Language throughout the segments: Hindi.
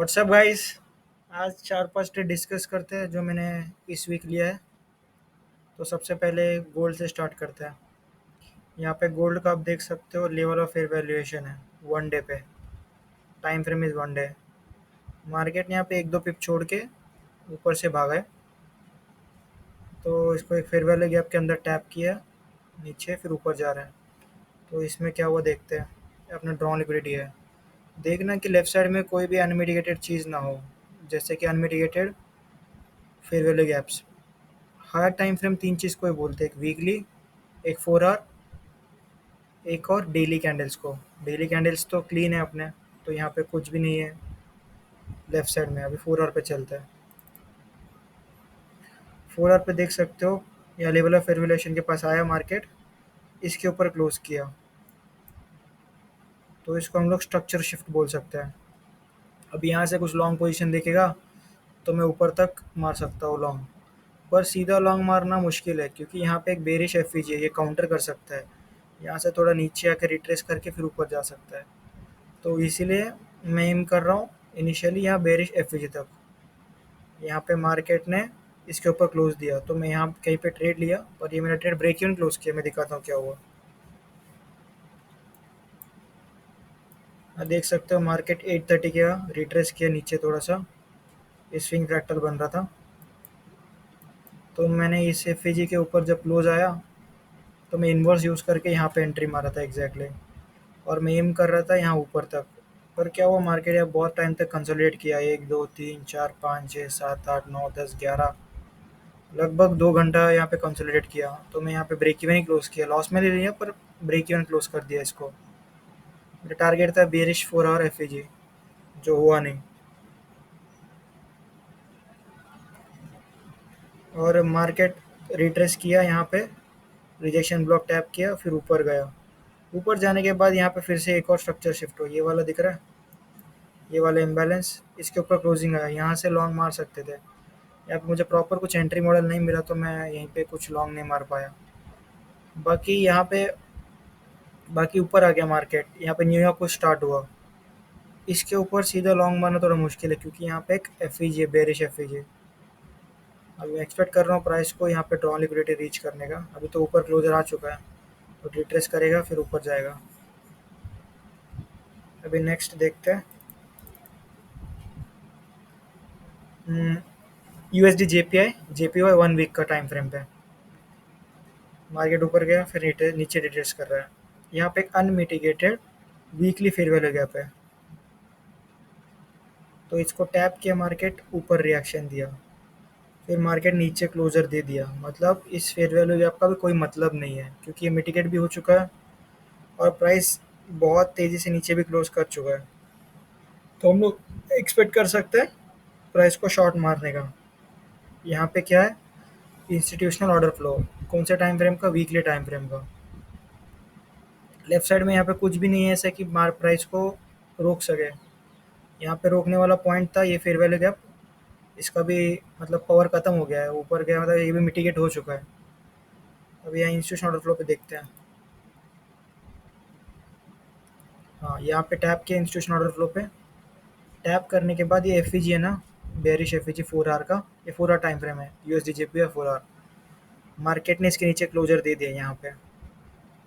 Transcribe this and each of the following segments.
WhatsApp guys. आज चार पांच ट्रेड डिस्कस करते हैं जो मैंने इस वीक लिया है। तो सबसे पहले गोल्ड से स्टार्ट करते हैं। यहाँ पे गोल्ड का आप देख सकते हो, लेवल ऑफ फेयर वैल्यूएशन है वन डे पे। Time frame is one day. Market ने यहाँ पे एक दो पिप छोड़ के ऊपर से भागा है। तो इसको एक फेयर वैल्यू गैप के अंदर टैप किया, नीचे फिर ऊपर जा रहा है। तो इसमें क्या हुआ देखते हैं। अपना ड्रॉ लिक्विडिटी है। देखना कि लेफ्ट साइड में कोई भी अनमिटिगेटेड चीज़ ना हो, जैसे कि unmitigated fair value gaps. Higher time frame तीन चीज़ को ही बोलते हैं, एक वीकली, एक 4 आवर, एक और डेली कैंडल्स को। डेली कैंडल्स तो क्लीन है अपने, तो यहाँ पे कुछ भी नहीं है। लेफ्ट साइड में अभी 4 आवर पे चलता है। 4 आवर पे देख सकते हो, यहाँ लेवल ऑफ फेयर के पास आया मार्केट, इसके ऊपर क्लोज किया। तो इसको हम लोग स्ट्रक्चर शिफ्ट बोल सकते हैं। अब यहाँ से कुछ लॉन्ग पोजीशन देखेगा तो मैं ऊपर तक मार सकता हूँ लॉन्ग। पर सीधा लॉन्ग मारना मुश्किल है, क्योंकि यहाँ पे एक बेरिश एफईजी है, ये काउंटर कर सकता है। यहाँ से थोड़ा नीचे आकर रिट्रेस करके फिर ऊपर जा सकता है। तो इसीलिए मैं एम कर रहा हूँ इनिशियली यहाँ बेरिश एफईजी तक। यहाँ पे मार्केट ने इसके ऊपर क्लोज दिया तो मैं यहाँ कहीं पे ट्रेड लिया, और ये मेरा ट्रेड ब्रेक इवन क्लोज किया। मैं दिखाता हूँ क्या हुआ। देख सकते हो मार्केट 830 का रिट्रेस किया नीचे थोड़ा सा, स्विंग फ्रैक्टल बन रहा था। तो मैंने इस एफ के ऊपर जब क्लोज आया तो मैं इन्वर्स यूज़ करके यहाँ पे एंट्री मारा था एग्जैक्टली। और मैं एम कर रहा था यहाँ ऊपर तक। पर क्या हुआ, मार्केट यहाँ बहुत टाइम तक कंसोलिडेट किया, 1 2 3 4 5 6 7 8 9 10 11, लगभग 2 घंटा यहाँ पे कंसोलिडेट किया। तो मैं यहाँ पे ब्रेक इवन ही क्लोज किया, लॉस में ले लिया पर ब्रेक इवन क्लोज कर दिया इसको। मेरा टारगेट था बेरिश 4 आवर एफ जो हुआ नहीं। और मार्केट रिट्रेस किया, यहाँ पे रिजेक्शन ब्लॉक टैप किया, फिर ऊपर गया। ऊपर जाने के बाद यहाँ पे फिर से एक और स्ट्रक्चर शिफ्ट हो, ये वाला दिख रहा है, ये वाला इम्बैलेंस, इसके ऊपर क्लोजिंग आया। यहाँ से लॉन्ग मार सकते थे। यहाँ पे मुझे प्रॉपर कुछ एंट्री मॉडल नहीं मिला तो मैं यहीं पे कुछ लॉन्ग नहीं मार पाया। बाकी यहाँ पे बाकी ऊपर आ गया मार्केट, यहाँ पे न्यूयॉर्क को स्टार्ट हुआ। इसके ऊपर सीधा लॉन्ग मारना थोड़ा मुश्किल है, क्योंकि यहाँ पे एक एफ है, बेरिश एफ है। अभी मैं एक्सपेक्ट कर रहा हूँ प्राइस को यहाँ पे ड्रॉ लिक्विडिटी रीच करने का। अभी तो ऊपर क्लोजर आ चुका है, तो रिट्रेस करेगा फिर ऊपर जाएगा। अभी नेक्स्ट देखते हैं। यूएसडी जेपीवाई 1 वीक का टाइम फ्रेम पे मार्केट ऊपर गया, फिर नीचे रिट्रेस कर रहा है। यहाँ पे एक unmitigated weekly fair value gap है, तो इसको टैप किया, मार्केट ऊपर रिएक्शन दिया, फिर मार्केट नीचे क्लोजर दे दिया। मतलब इस फेयर वैल्यू गैप का भी कोई मतलब नहीं है, क्योंकि ये मिटिगेट भी हो चुका है और प्राइस बहुत तेज़ी से नीचे भी क्लोज कर चुका है। तो हम लोग एक्सपेक्ट कर सकते हैं प्राइस को शॉर्ट मारने का। यहाँ पे क्या है, इंस्टीट्यूशनल ऑर्डर फ्लो। कौन से टाइम फ्रेम का, वीकली टाइम फ्रेम का। लेफ्ट साइड में यहाँ पे कुछ भी नहीं है ऐसा कि मार प्राइस को रोक सके। यहाँ पे रोकने वाला पॉइंट था ये फेयर वैल्यू गैप, इसका भी मतलब पावर खत्म हो गया है, ऊपर गया, मतलब ये भी मिटिगेट हो चुका है। अब यहाँ इंस्टीट्यूशन ऑर्डर फ्लो पे देखते हैं। हाँ, यहाँ पे टैप किया इंस्टीट्यूशन ऑर्डर फ्लो पे। टैप करने के बाद ये एफ है ना, बेरिश एफ 4 आवर का, ये 4 आवर टाइम फ्रेम है, यूएसडी जेपी 4 आवर। मार्केट ने इसके नीचे क्लोजर दे दिया, यहाँ पे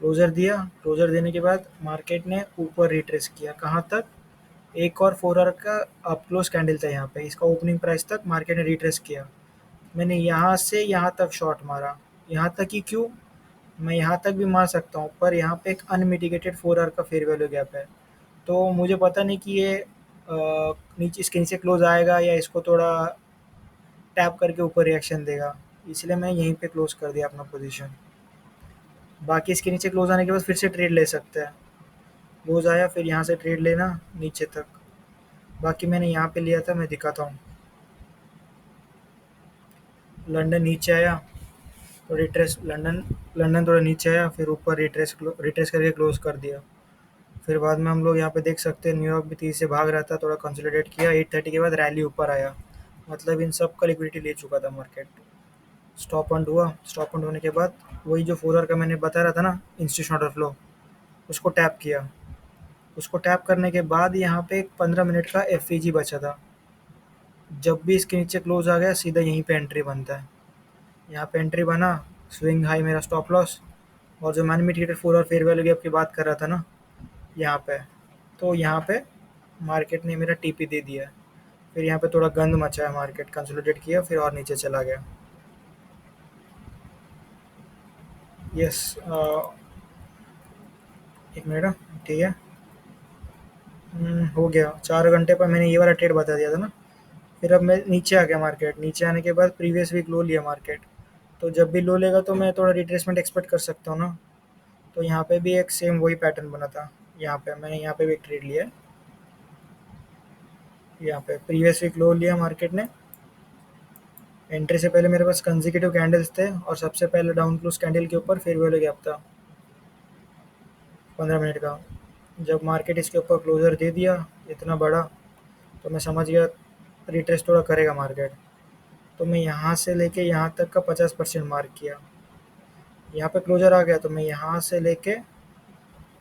क्लोजर दिया। क्लोजर देने के बाद मार्केट ने ऊपर रिट्रेस किया, कहाँ तक, एक और 4 आवर का अप क्लोज कैंडल था यहाँ पे, इसका ओपनिंग प्राइस तक मार्केट ने रिट्रेस किया। मैंने यहाँ से यहाँ तक शॉट मारा। यहाँ तक ही क्यों, मैं यहाँ तक भी मार सकता हूँ, पर यहाँ पे एक अनमिटिगेटेड 4 आवर का फेयर वैल्यू गैप है। तो मुझे पता नहीं कि ये नीचे, इसके नीचे क्लोज आएगा या इसको थोड़ा टैप करके ऊपर रिएक्शन देगा, इसलिए मैं यहीं पे क्लोज कर दिया अपना पोजीशन। बाकी इसके नीचे क्लोज आने के बाद फिर से ट्रेड ले सकते हैं। क्लोज आया फिर यहाँ से ट्रेड लेना नीचे तक। बाकी मैंने यहाँ पे लिया था, मैं दिखाता हूँ। लंदन नीचे आया तो रिट्रेस, लंदन लंदन थोड़ा नीचे आया, फिर ऊपर रिट्रेस रिट्रेस करके क्लोज कर दिया। फिर बाद में हम लोग यहाँ पे देख सकते हैं न्यूयॉर्क भी तेज़ी से भाग रहा था, थोड़ा कंसोलिडेट किया, 830 के बाद रैली ऊपर आया। मतलब इन सब का लिक्विडिटी ले चुका था मार्केट। स्टॉप ऑन हुआ, स्टॉप ऑन होने के बाद वही जो 4 आवर का मैंने बता रहा था ना, इंस्टीट्यूशन ऑर्डर फ्लो, उसको टैप किया। उसको टैप करने के बाद यहाँ पे एक 15 मिनट का एफ बचा था। जब भी इसके नीचे क्लोज आ गया सीधा यहीं पे एंट्री बनता है। यहाँ पे एंट्री बना, स्विंग हाई मेरा स्टॉप लॉस, और जो मैंने मिटिगेटेड फोर और फेयर वैल्यू गैप की बात कर रहा था ना यहाँ पे, तो यहाँ पे मार्केट ने मेरा टीपी दे दिया है। फिर यहाँ पे थोड़ा गंद मचा है, मार्केट कंसोलिडेट किया फिर और नीचे चला गया। यस, एक मिनट, ठीक है। हो गया 4 घंटे पर मैंने ये वाला ट्रेड बता दिया था ना। फिर अब मैं नीचे आ गया, मार्केट नीचे आने के बाद प्रीवियस वीक लो लिया मार्केट। तो जब भी लो लेगा तो मैं थोड़ा रिट्रेसमेंट एक्सपेक्ट कर सकता हूँ ना। तो यहाँ पे भी एक सेम वही पैटर्न बना था। यहाँ पे मैंने यहाँ पे भी एक ट्रेड लिया है। यहाँ पे प्रीवियस वीक लो लिया मार्केट ने। एंट्री से पहले मेरे पास कंसेक्यूटिव कैंडल्स थे और सबसे पहले डाउन क्लोज कैंडल के ऊपर फेयर वैल्यू गैप था 15 मिनट का। जब मार्केट इसके ऊपर क्लोजर दे दिया इतना बड़ा, तो मैं समझ गया रिट्रेस थोड़ा करेगा मार्केट। तो मैं यहाँ से लेके यहाँ तक का 50% मार्क किया। यहाँ पे क्लोजर आ गया तो मैं यहाँ से लेके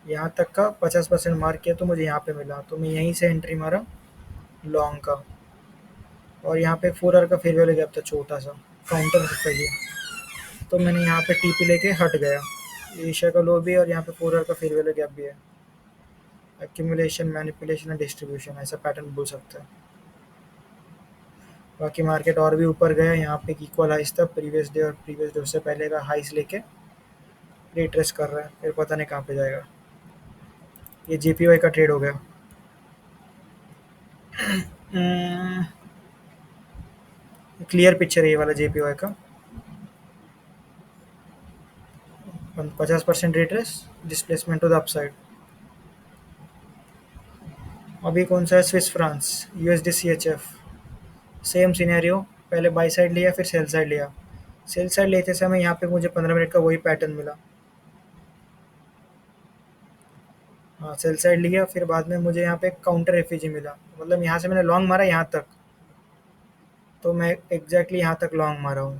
यहाँ तक का 50% मार्क किया, तो मुझे यहाँ पे मिला, तो मैं यहीं से एंट्री मारा लॉन्ग का। और यहाँ पे 4 आवर का फेयर वैल्यू गैप था छोटा सा, काउंटर चाहिए, तो मैंने यहाँ पे टीपी लेके हट गया। एशिया का लो भी है और यहाँ पे 4 आवर का फेयर वैल्यू गैप भी है। एक्यूमुलेशन, मैनिपुलेशन और डिस्ट्रीब्यूशन, ऐसा पैटर्न बोल सकते हैं। बाकी मार्केट और भी ऊपर गया, यहाँ पे इक्वल हाइस था प्रीवियस डे और प्रीवियस डे से पहले का हाइस लेके रिट्रेस कर रहा है, फिर पता नहीं कहाँ पे जाएगा। ये जेपीवाई का ट्रेड हो गया। क्लियर पिक्चर है ये वाला जेपीवाई का। 50% retrace, displacement to the upside. अभी कौन सा है, Swiss franc, USD CHF, same scenario. पहले बाई साइड लिया फिर सेल साइड लिया। सेल साइड लेते समय यहाँ पे मुझे 15 मिनट का वही पैटर्न मिला। हाँ, सेल साइड लिया फिर बाद में मुझे यहाँ पे काउंटर एफईजी मिला, मतलब यहाँ से मैंने लॉन्ग मारा यहाँ तक, तो मैं एग्जैक्टली यहाँ तक लॉन्ग मारा हूँ।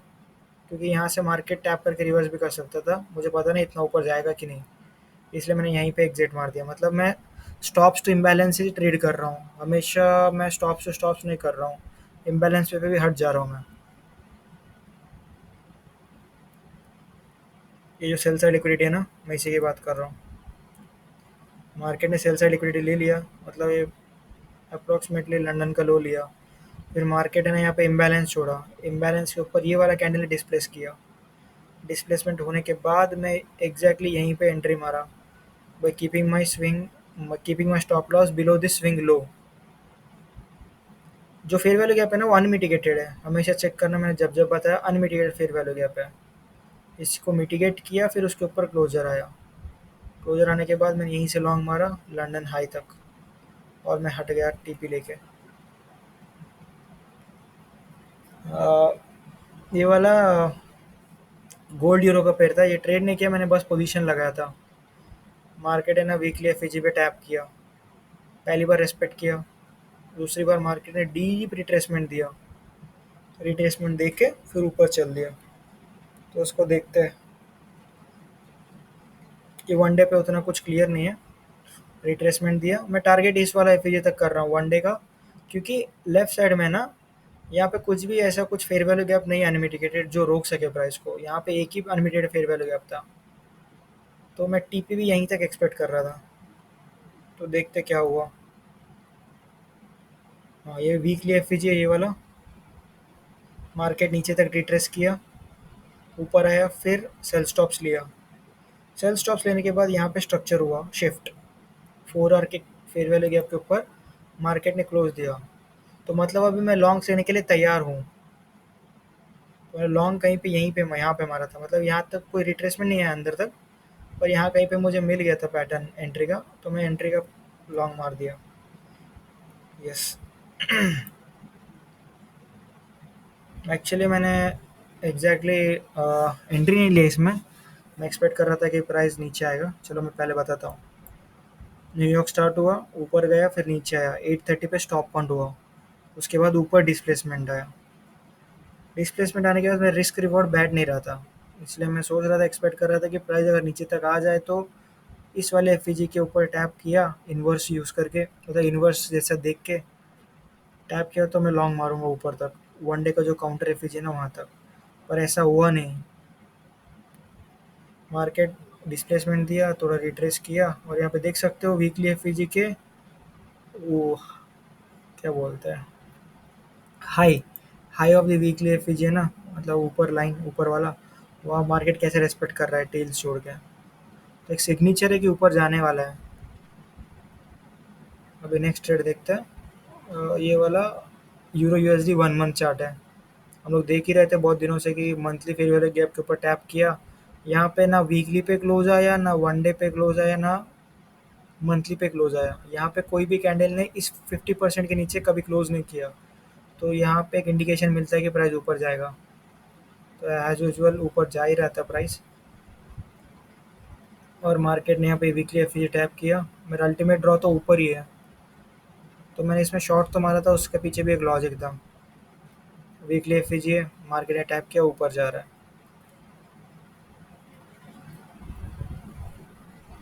क्योंकि यहाँ से मार्केट टैप करके रिवर्स भी कर सकता था, मुझे पता नहीं इतना ऊपर जाएगा कि नहीं, इसलिए मैंने यहीं पे एग्जिट मार दिया। मतलब मैं स्टॉप्स टू इम्बैलेंस ही ट्रेड कर रहा हूँ हमेशा, मैं स्टॉप्स टू स्टॉप्स नहीं कर रहा हूँ, इम्बैलेंस पे भी हट जा रहा हूँ मैं। ये जो सेल साइड लिक्विडिटी है ना, मैं इसी की बात कर रहा हूँ। मार्केट ने सेल साइड लिक्विडिटी ले लिया, मतलब ये अप्रॉक्सीमेटली लंदन का लो लिया। फिर मार्केट ने यहाँ पे इम्बैलेंस छोड़ा, इम्बैलेंस के ऊपर ये वाला कैंडल डिस्प्लेस किया। डिस्प्लेसमेंट होने के बाद मैं एग्जैक्टली यहीं पे एंट्री मारा, by keeping my stop loss below this swing low. जो फेयर वैल्यू गैप है ना वो अनमिटिगेटेड है, हमेशा चेक करना, मैंने जब जब बताया अनमिटिगेटेड फेयर वैल्यू गैप है। इसको मिटिगेट किया फिर उसके ऊपर क्लोजर आया। क्लोजर आने के बाद मैंने यहीं से लॉन्ग मारा लंदन हाई तक, और मैं हट गया टीपी लेके। आ, ये वाला गोल्ड यूरो का पेयर था, ये ट्रेड नहीं किया मैंने, बस पोजीशन लगाया था। मार्केट है ना वीकली एफईजी पे टैप किया, पहली बार रेस्पेक्ट किया, दूसरी बार मार्केट ने डीप रिट्रेसमेंट दिया, रिट्रेसमेंट देख के फिर ऊपर चल दिया। तो उसको देखते हैं कि वनडे पे उतना कुछ क्लियर नहीं है। रिट्रेसमेंट दिया, मैं टारगेट इस वाला एफईजी तक कर रहा हूँ वनडे का, क्योंकि लेफ्ट साइड में ना यहाँ पे कुछ भी ऐसा कुछ फेयर वैल्यू गैप नहीं है अनमिटिगेटेड जो रोक सके प्राइस को। यहाँ पे एक ही अनमिटिगेटेड फेयर वैल्यू गैप था, तो मैं टीपी भी यहीं तक एक्सपेक्ट कर रहा था। तो देखते क्या हुआ। हाँ, ये वीकली एफईजी है ये वाला। मार्केट नीचे तक रिट्रेस किया, ऊपर आया फिर सेल स्टॉप्स लिया। सेल स्टॉप्स लेने के बाद यहाँ पे स्ट्रक्चर हुआ शिफ्ट, 4 आवर के फेयर वैल्यू गैप के ऊपर मार्केट ने क्लोज दिया। तो मतलब अभी मैं लॉन्ग लेने के लिए तैयार हूँ। तो मैं लॉन्ग कहीं पे यहीं पे यहाँ पे मारा था, मतलब यहाँ तक कोई रिट्रेसमेंट नहीं है अंदर तक, पर यहाँ कहीं पे मुझे मिल गया था पैटर्न एंट्री का, तो मैं एंट्री का लॉन्ग मार दिया। यस, एक्चुअली मैंने एग्जैक्टली एंट्री नहीं ली इसमें, मैं एक्सपेक्ट कर रहा था कि प्राइस नीचे आएगा। चलो मैं पहले बताता हूँ। न्यूयॉर्क स्टार्ट हुआ, ऊपर गया फिर नीचे आया, 8:30 पे स्टॉप पॉइंट हुआ, उसके बाद ऊपर डिस्प्लेसमेंट आया। डिस्प्लेसमेंट आने के बाद मैं रिस्क रिवॉर्ड बैठ नहीं रहा था, इसलिए मैं सोच रहा था, एक्सपेक्ट कर रहा था कि प्राइस अगर नीचे तक आ जाए तो इस वाले एफ के ऊपर टैप किया इन्वर्स यूज़ करके, मतलब इन्वर्स जैसा देख के टैप किया, तो मैं लॉन्ग मारूंगा ऊपर तक, वनडे का जो काउंटर एफ है ना वहाँ तक। पर ऐसा हुआ नहीं। मार्केट डिस्प्लेसमेंट दिया, थोड़ा रिट्रेस किया, और यहाँ पे देख सकते हो वीकली एफ के वो क्या बोलते हैं, high high of the weekly F है ना, मतलब ऊपर लाइन ऊपर वाला, वहाँ मार्केट कैसे रेस्पेक्ट कर रहा है टेल्स छोड़ के। तो एक सिग्नेचर है कि ऊपर जाने वाला है। अभी नेक्स्ट ट्रेड देखते हैं। ये वाला यूरो यूएसडी 1 मंथ चार्ट है। हम लोग देख ही रहे थे बहुत दिनों से कि मंथली फेयर वैल्यू गैप के ऊपर टैप किया, यहाँ पे ना वीकली पे क्लोज आया, ना वनडे पे क्लोज आया, ना मंथली पे क्लोज आया। यहाँ पे कोई भी कैंडल ने इस 50% के नीचे कभी क्लोज नहीं किया। तो यहाँ पे एक इंडिकेशन मिलता है कि प्राइस ऊपर जाएगा। तो एज यूजुअल ऊपर जा ही रहता है प्राइस। और मार्केट ने यहाँ पे वीकली एफ टैप किया, मेरा अल्टीमेट ड्रॉ तो ऊपर ही है। तो मैंने इसमें शॉर्ट तो मारा था, उसके पीछे भी एक लॉजिक था। वीकली एफ है, मार्केट ने टैप किया, ऊपर जा रहा है।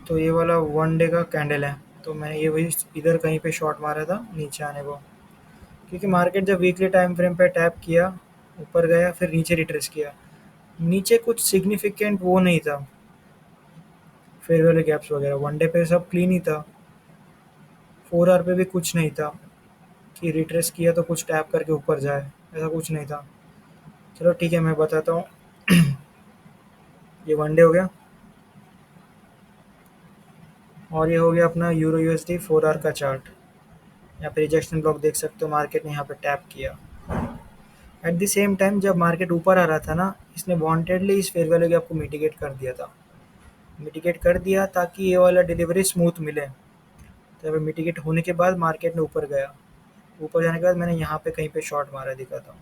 तो ये वाला वन डे का कैंडल है। तो मैंने ये वही इधर कहीं पे शॉर्ट मारा था नीचे आने को, क्योंकि मार्केट जब वीकली टाइम फ्रेम पे टैप किया, ऊपर गया, फिर नीचे रिट्रेस किया, नीचे कुछ सिग्निफिकेंट वो नहीं था, फेयर वैल्यू गैप्स वगैरह वन डे पे सब क्लीन ही था। 4 आवर पे भी कुछ नहीं था कि रिट्रेस किया तो कुछ टैप करके ऊपर जाए, ऐसा कुछ नहीं था। चलो ठीक है, मैं बताता हूँ। ये वन डे हो गया, और ये हो गया अपना यूरो यूएसडी 4 आवर का चार्ट। यहाँ पे रिजेक्शन ब्लॉक देख सकते हो, मार्केट ने यहाँ पे टैप किया। एट द सेम टाइम जब मार्केट ऊपर आ रहा था ना, इसने वांटेडली इस फेयर वैल्यू गैप को मिटिगेट कर दिया था। मिटिगेट कर दिया ताकि ये वाला डिलीवरी स्मूथ मिले। तो अभी मिटिगेट होने के बाद मार्केट ने ऊपर गया। ऊपर जाने के बाद मैंने यहाँ पे कहीं पे शॉर्ट मारा, दिखाता हूँ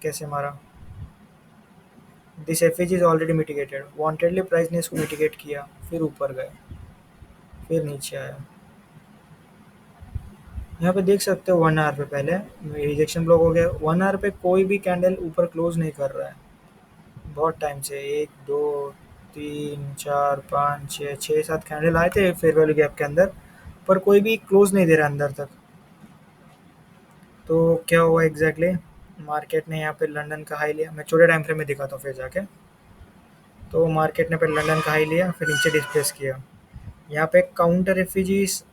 कैसे मारा। This F is already mitigated, वांटेडली price ने इसको मिटिगेट किया, फिर ऊपर गया, फिर नीचे आया। यहाँ पे देख सकते हो 1 आवर पे पहले रिजेक्शन ब्लॉक हो गया। 1 आवर पे कोई भी कैंडल ऊपर क्लोज नहीं कर रहा है बहुत टाइम से। 1 2 3 4 5 6 6 7 कैंडल आए थे फेयर वैल्यू गैप के अंदर, पर कोई भी क्लोज नहीं दे रहा अंदर तक। तो क्या हुआ एग्जैक्टली exactly? मार्केट ने यहाँ पे लंदन का हाई लिया, मैं छोटे टाइम फ्रेम में दिखाता हूँ फिर जाके। तो मार्केट ने फिर लंदन का हाई लिया, फिर नीचे डिस्प्लेस किया। यहाँ पे काउंटर रेफ्यूजीज,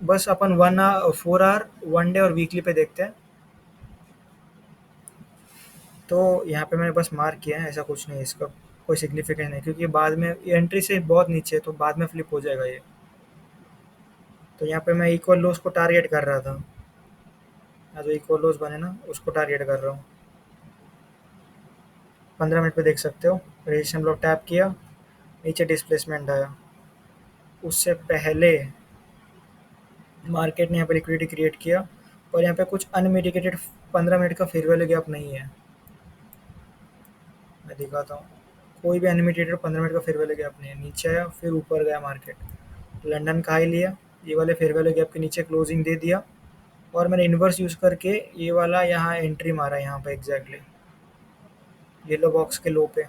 बस अपन 1 आवर 4 आवर वन डे और वीकली पे देखते हैं। तो यहाँ पे मैंने बस मार्क किया है, ऐसा कुछ नहीं है इसका, कोई सिग्निफिकेंस नहीं, क्योंकि बाद में एंट्री से बहुत नीचे है तो बाद में फ्लिप हो जाएगा ये। तो यहाँ पे मैं इक्वल लोस को टारगेट कर रहा था, यहाँ जो इक्वल लोस बने ना उसको टारगेट कर रहा हूँ। 15 मिनट पे देख सकते हो, रेजिस्टेंस ब्लॉक टैप किया, नीचे डिस्प्लेसमेंट आया। उससे पहले मार्केट ने यहाँ पे लिक्विडिटी क्रिएट किया, और यहाँ पे कुछ अनमिटिगेटेड 15 मिनट का फेयर वैल्यू गैप नहीं है। मैं दिखाता हूँ, कोई भी अनलिमिटेड 15 मिनट का फेयर वैल्यू गैप नहीं है। नीचे आया, फिर ऊपर गया मार्केट, लंदन का हाई लिया, ये वाले फेयर वैल्यू गैप के नीचे क्लोजिंग दे दिया, और मैंने इन्वर्स यूज़ करके ये वाला यहाँ एंट्री मारा, यहाँ पे एग्जैक्टली येलो बॉक्स के लो पे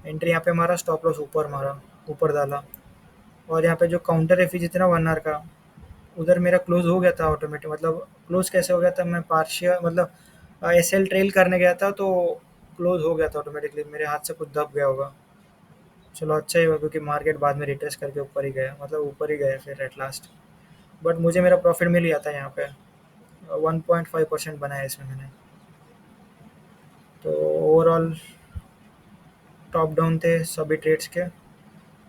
एंट्री यहाँ पे मारा, स्टॉप लॉस ऊपर मारा, ऊपर डाला। और यहाँ पे जो काउंटर एफी जितना 1 आवर का, उधर मेरा क्लोज हो गया था ऑटोमेटिक। मतलब क्लोज कैसे हो गया था, मैं पार्शियल मतलब एस एल ट्रेल करने गया था, तो क्लोज हो गया था ऑटोमेटिकली, मेरे हाथ से कुछ दब गया होगा। चलो अच्छा ही हुआ, क्योंकि मार्केट बाद में रिट्रेस करके ऊपर ही गया, मतलब ऊपर ही गया फिर एट लास्ट। बट मुझे मेरा प्रॉफिट मिल गया था यहाँ पे, 1.5% बनाया इसमें मैंने। तो ओवरऑल टॉप डाउन थे सभी ट्रेड्स के।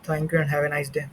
Thank you and have a nice day.